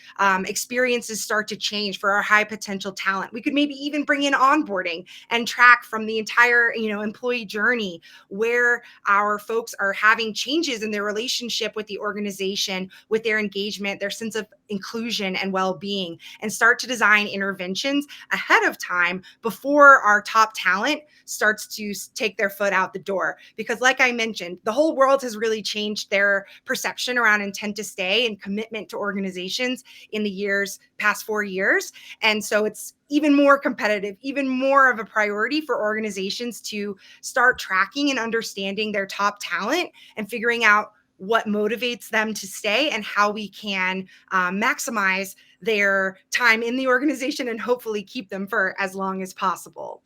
experiences start to change for our high potential talent? We could maybe even bring in onboarding and track from the entire, employee journey where our folks are having changes in their relationship with the organization, with their engagement, their sense of inclusion and well-being, and start to design interventions ahead of time before our top talent starts to take their foot out the door. Because like I mentioned, the whole world has really changed their perception around intent to stay and commitment to organizations in the past 4 years. And so it's even more competitive, even more of a priority for organizations to start tracking and understanding their top talent and figuring out what motivates them to stay and how we can maximize their time in the organization and hopefully keep them for as long as possible.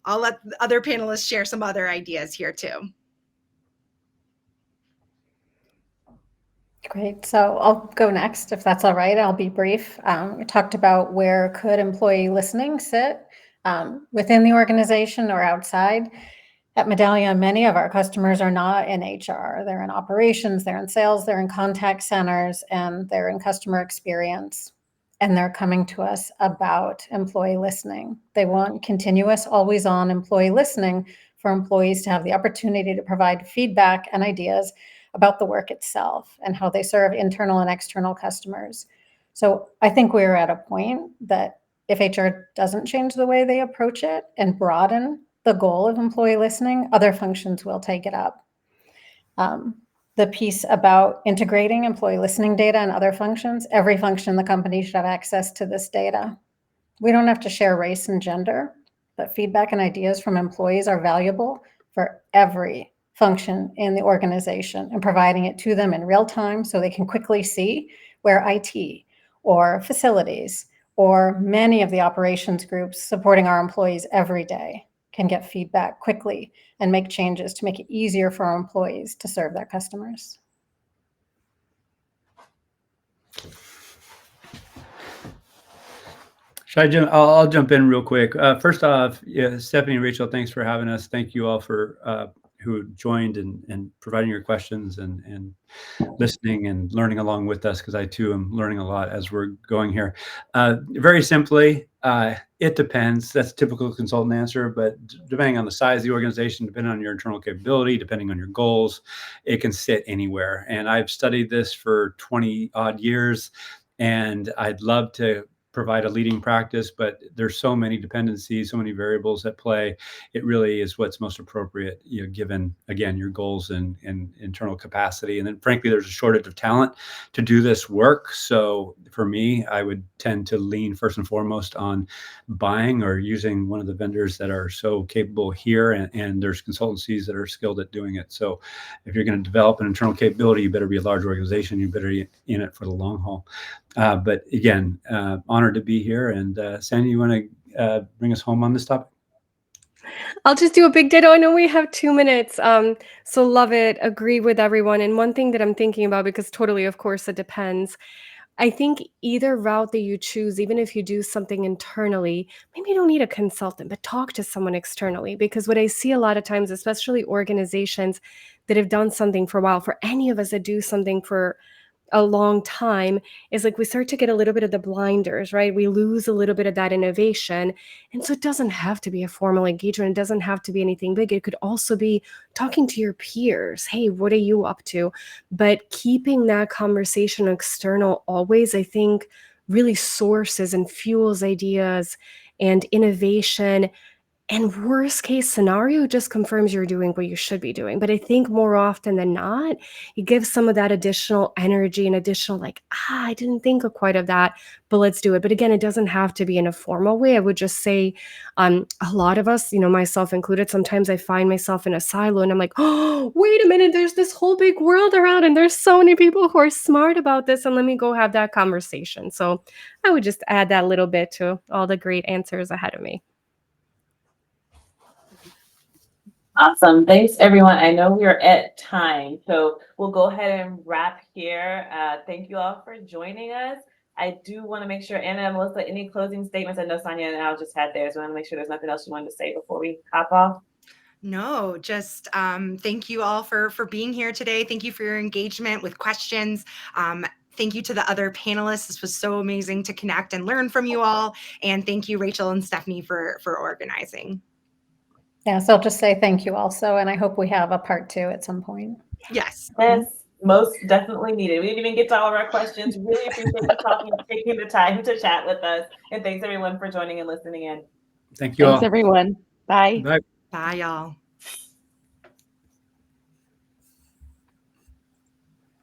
I'll let the other panelists share some other ideas here too. Great. So I'll go next, if that's all right. I'll be brief. We talked about where could employee listening sit within the organization or outside. At Medallia, many of our customers are not in HR. They're in operations, they're in sales, they're in contact centers, and they're in customer experience. And they're coming to us about employee listening. They want continuous, always-on employee listening for employees to have the opportunity to provide feedback and ideas about the work itself and how they serve internal and external customers. So I think we're at a point that if HR doesn't change the way they approach it and broaden the goal of employee listening, other functions will take it up. The piece about integrating employee listening data and other functions, every function in the company should have access to this data. We don't have to share race and gender, but feedback and ideas from employees are valuable for every function in the organization, and providing it to them in real time so they can quickly see where IT or facilities or many of the operations groups supporting our employees every day can get feedback quickly and make changes to make it easier for our employees to serve their customers. I'll jump in real quick. First off, Stephanie and Rachel, thanks for having us. Thank you all for who joined and providing your questions and listening and learning along with us, because I too am learning a lot as we're going here. Very simply, it depends. That's a typical consultant answer, but depending on the size of the organization, depending on your internal capability, depending on your goals, it can sit anywhere. And I've studied this for 20 odd years, and I'd love to provide a leading practice, but there's so many dependencies, so many variables at play. It really is what's most appropriate, given, again, your goals and internal capacity. And then frankly, there's a shortage of talent to do this work. So for me, I would tend to lean first and foremost on buying or using one of the vendors that are so capable here. And there's consultancies that are skilled at doing it. So if you're going to develop an internal capability, you better be a large organization. You better be in it for the long haul. But again, honored to be here. And Sandy, you want to bring us home on this topic? I'll just do a big ditto. I know we have 2 minutes. So love it. Agree with everyone. And one thing that I'm thinking about, because totally, of course, it depends. I think either route that you choose, even if you do something internally, maybe you don't need a consultant, but talk to someone externally. Because what I see a lot of times, especially organizations that have done something for a while, for any of us that do something for a long time, is like we start to get a little bit of the blinders, right? We lose a little bit of that innovation. And so it doesn't have to be a formal engagement. It doesn't have to be anything big. It could also be talking to your peers. Hey, what are you up to? But keeping that conversation external always, I think, really sources and fuels ideas and innovation. And worst case scenario, just confirms you're doing what you should be doing. But I think more often than not, it gives some of that additional energy and additional I didn't think of quite of that, but let's do it. But again, it doesn't have to be in a formal way. I would just say a lot of us, myself included, sometimes I find myself in a silo and I'm like, oh, wait a minute, there's this whole big world around and there's so many people who are smart about this, and let me go have that conversation. So I would just add that little bit to all the great answers ahead of me. Awesome. Thanks, everyone. I know we are at time, so we'll go ahead and wrap here. Thank you all for joining us. I do want to make sure, Anna and Melissa, any closing statements? I know Sonia and Al just had theirs. I want to make sure there's nothing else you wanted to say before we hop off. No, just thank you all for being here today. Thank you for your engagement with questions. Thank you to the other panelists. This was so amazing to connect and learn from you all. And thank you, Rachel and Stephanie, for organizing. Yeah, so I'll just say thank you also, and I hope we have a part 2 at some point. Yes. Yes, most definitely needed. We didn't even get to all of our questions. Really appreciate you taking the time to chat with us. And thanks everyone for joining and listening in. Thank you Thanks, all. everyone. Bye. Bye. Bye, y'all.